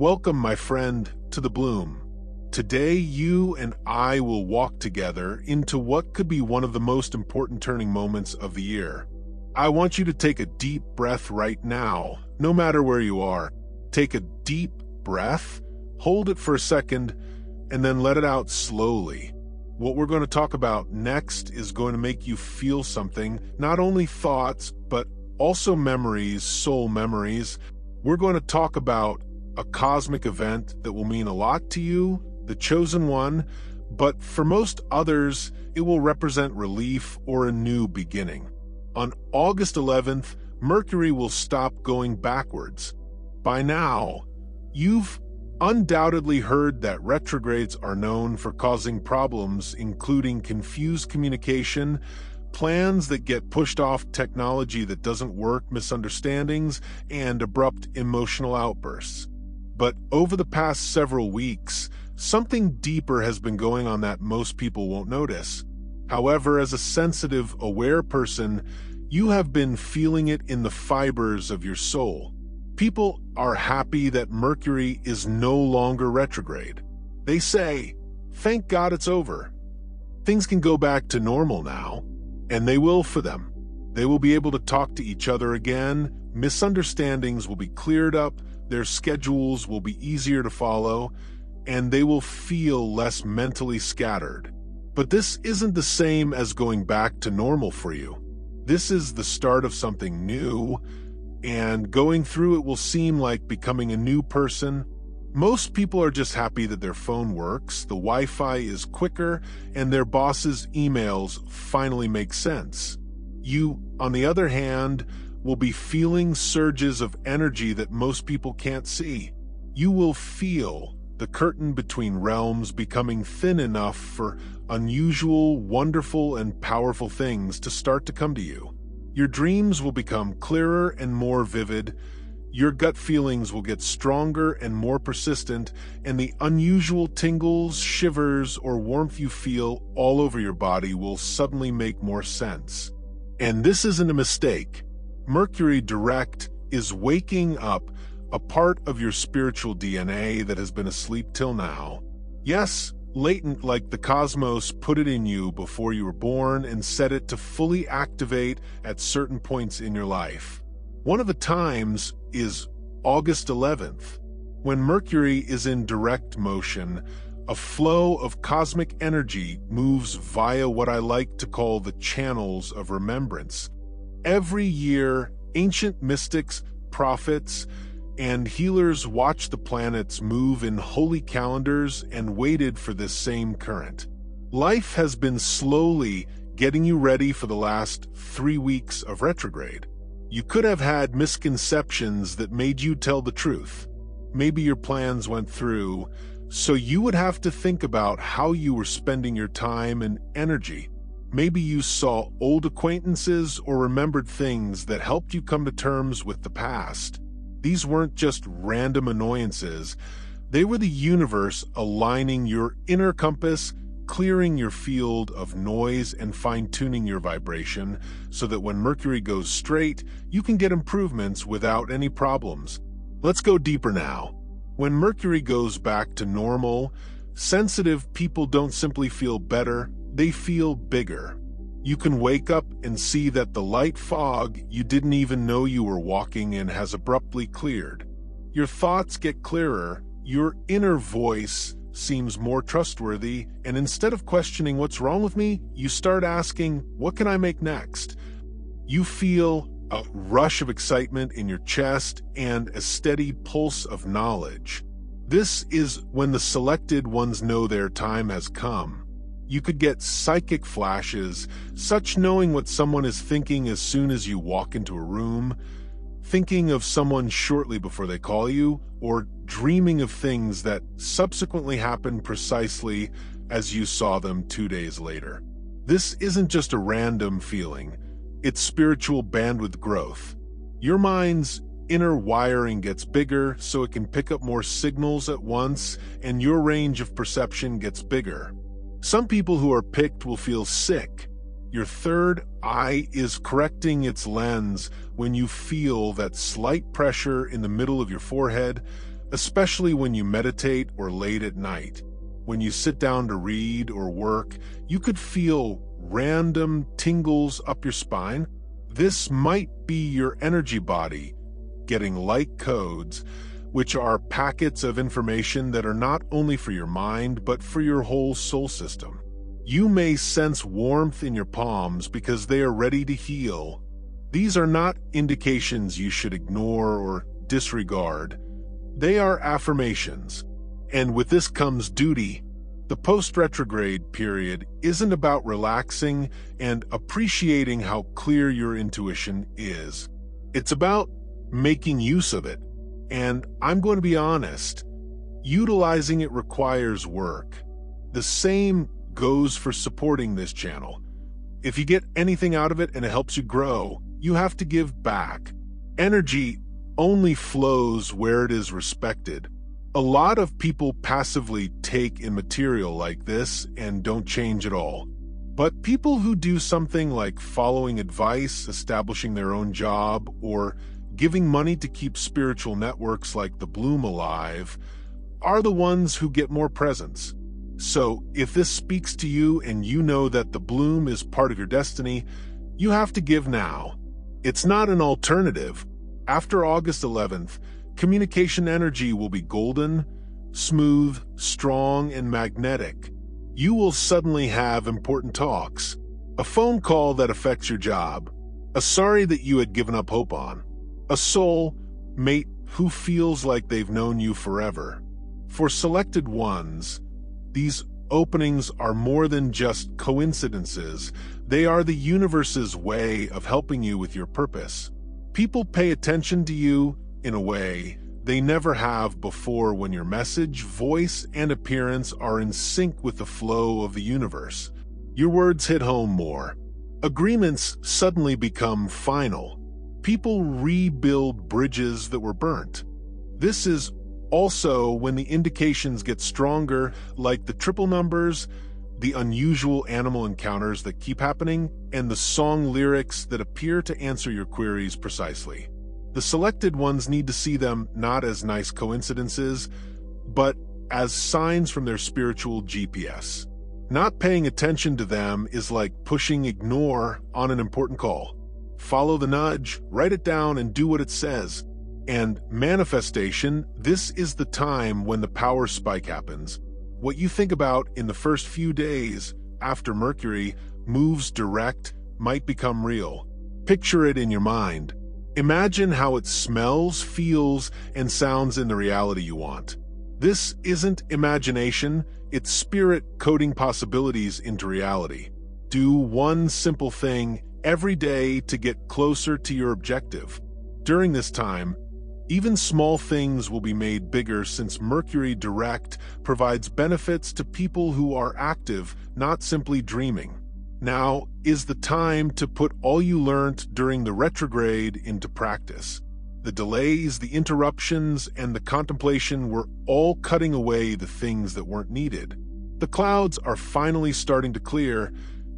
Welcome, my friend, to the Bloom. Today, you and I will walk together into what could be one of the most important turning moments of the year. I want you to take a deep breath right now, no matter where you are. Take a deep breath, hold it for a second, and then let it out slowly. What we're going to talk about next is going to make you feel something, not only thoughts, but also memories, soul memories. We're going to talk about a cosmic event that will mean a lot to you, the chosen one, but for most others, it will represent relief or a new beginning. On August 11th, Mercury will stop going backwards. By now, you've undoubtedly heard that retrogrades are known for causing problems, including confused communication, plans that get pushed off, technology that doesn't work, misunderstandings, and abrupt emotional outbursts. But over the past several weeks, something deeper has been going on that most people won't notice. However, as a sensitive, aware person, you have been feeling it in the fibers of your soul. People are happy that Mercury is no longer retrograde. They say, "Thank God it's over. Things can go back to normal now," and they will for them. They will be able to talk to each other again, misunderstandings will be cleared up, their schedules will be easier to follow, and they will feel less mentally scattered. But this isn't the same as going back to normal for you. This is the start of something new, and going through it will seem like becoming a new person. Most people are just happy that their phone works, the Wi-Fi is quicker, and their boss's emails finally make sense. You, on the other hand, will be feeling surges of energy that most people can't see. You will feel the curtain between realms becoming thin enough for unusual, wonderful, and powerful things to start to come to you. Your dreams will become clearer and more vivid, your gut feelings will get stronger and more persistent, and the unusual tingles, shivers, or warmth you feel all over your body will suddenly make more sense. And this isn't a mistake. Mercury direct is waking up a part of your spiritual DNA that has been asleep till now. Yes, latent, like the cosmos put it in you before you were born and set it to fully activate at certain points in your life. One of the times is August 11th. When Mercury is in direct motion, a flow of cosmic energy moves via what I like to call the channels of remembrance. Every year, ancient mystics, prophets, and healers watched the planets move in holy calendars and waited for this same current. Life has been slowly getting you ready for the last 3 weeks of retrograde. You could have had misconceptions that made you tell the truth. Maybe your plans went through, so you would have to think about how you were spending your time and energy. Maybe you saw old acquaintances or remembered things that helped you come to terms with the past. These weren't just random annoyances. They were the universe aligning your inner compass, clearing your field of noise and fine-tuning your vibration so that when Mercury goes straight, you can get improvements without any problems. Let's go deeper now. When Mercury goes back to normal, sensitive people don't simply feel better, they feel bigger. You can wake up and see that the light fog you didn't even know you were walking in has abruptly cleared. Your thoughts get clearer, your inner voice seems more trustworthy, and instead of questioning what's wrong with me, you start asking, what can I make next? You feel a rush of excitement in your chest and a steady pulse of knowledge. This is when the selected ones know their time has come. You could get psychic flashes, such knowing what someone is thinking as soon as you walk into a room, thinking of someone shortly before they call you, or dreaming of things that subsequently happened precisely as you saw them 2 days later. This isn't just a random feeling, it's spiritual bandwidth growth. Your mind's inner wiring gets bigger so it can pick up more signals at once, and your range of perception gets bigger. Some people who are picked will feel sick. Your third eye is correcting its lens when you feel that slight pressure in the middle of your forehead, especially when you meditate or late at night. When you sit down to read or work, you could feel random tingles up your spine. This might be your energy body getting light codes, which are packets of information that are not only for your mind, but for your whole soul system. You may sense warmth in your palms because they are ready to heal. These are not indications you should ignore or disregard. They are affirmations. And with this comes duty. The post-retrograde period isn't about relaxing and appreciating how clear your intuition is. It's about making use of it. And I'm going to be honest, utilizing it requires work. The same goes for supporting this channel. If you get anything out of it and it helps you grow, you have to give back. Energy only flows where it is respected. A lot of people passively take in material like this and don't change at all. But people who do something like following advice, establishing their own job, or giving money to keep spiritual networks like the Bloom alive are the ones who get more presents. So if this speaks to you and you know that the Bloom is part of your destiny, you have to give now. It's not an alternative. After August 11th, communication energy will be golden, smooth, strong, and magnetic. You will suddenly have important talks, a phone call that affects your job, a sorry that you had given up hope on, a soul mate who feels like they've known you forever. For selected ones, these openings are more than just coincidences. They are the universe's way of helping you with your purpose. People pay attention to you in a way they never have before when your message, voice, and appearance are in sync with the flow of the universe. Your words hit home more. Agreements suddenly become final. People rebuild bridges that were burnt. This is also when the indications get stronger, like the triple numbers, the unusual animal encounters that keep happening, and the song lyrics that appear to answer your queries precisely. The selected ones need to see them not as nice coincidences, but as signs from their spiritual GPS. Not paying attention to them is like pushing ignore on an important call. Follow the nudge, write it down, and do what it says. And manifestation, this is the time when the power spike happens. What you think about in the first few days after Mercury moves direct might become real. Picture it in your mind. Imagine how it smells, feels, and sounds in the reality you want. This isn't imagination, it's spirit coding possibilities into reality. Do one simple thing every day to get closer to your objective. During this time, even small things will be made bigger since Mercury direct provides benefits to people who are active, not simply dreaming. Now is the time to put all you learned during the retrograde into practice. The delays, the interruptions, and the contemplation were all cutting away the things that weren't needed. The clouds are finally starting to clear,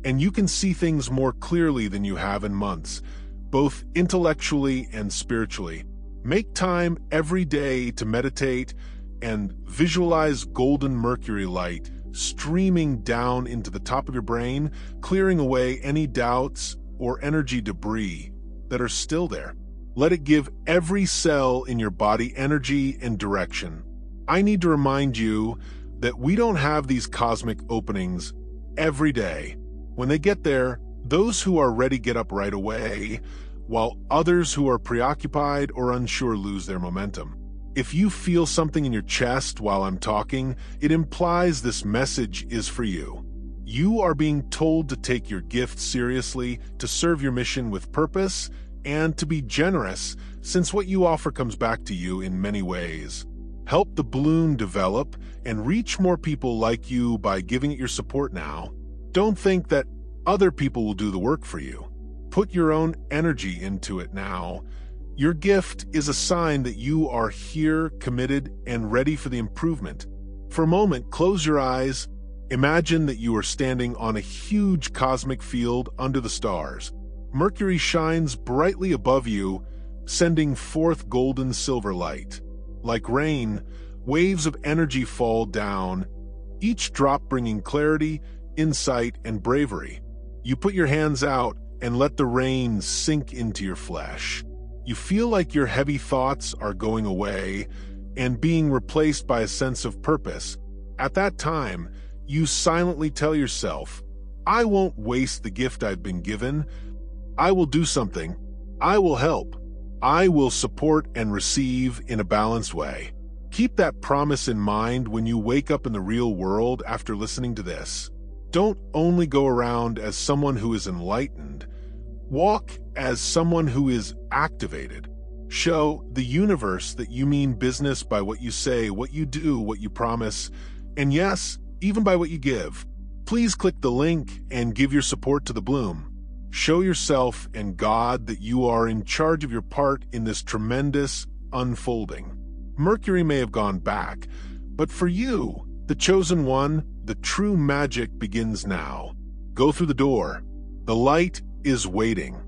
and you can see things more clearly than you have in months, both intellectually and spiritually. Make time every day to meditate and visualize golden Mercury light streaming down into the top of your brain, clearing away any doubts or energy debris that are still there. Let it give every cell in your body energy and direction. I need to remind you that we don't have these cosmic openings every day. When they get there, those who are ready get up right away, while others who are preoccupied or unsure lose their momentum. If you feel something in your chest while I'm talking, it implies this message is for you. You are being told to take your gift seriously, to serve your mission with purpose, and to be generous, since what you offer comes back to you in many ways. Help the balloon develop and reach more people like you by giving it your support now. Don't think that other people will do the work for you. Put your own energy into it now. Your gift is a sign that you are here, committed, and ready for the improvement. For a moment, close your eyes. Imagine that you are standing on a huge cosmic field under the stars. Mercury shines brightly above you, sending forth golden silver light. Like rain, waves of energy fall down, each drop bringing clarity, insight, and bravery. You put your hands out and let the rain sink into your flesh. You feel like your heavy thoughts are going away and being replaced by a sense of purpose. At that time, you silently tell yourself, I won't waste the gift I've been given. I will do something. I will help. I will support and receive in a balanced way. Keep that promise in mind when you wake up in the real world after listening to this. Don't only go around as someone who is enlightened. Walk as someone who is activated. Show the universe that you mean business by what you say, what you do, what you promise, and yes, even by what you give. Please click the link and give your support to the bloom. Show yourself and God that you are in charge of your part in this tremendous unfolding. Mercury may have gone back, but for you, the chosen one, the true magic begins now. Go through the door. The light is waiting.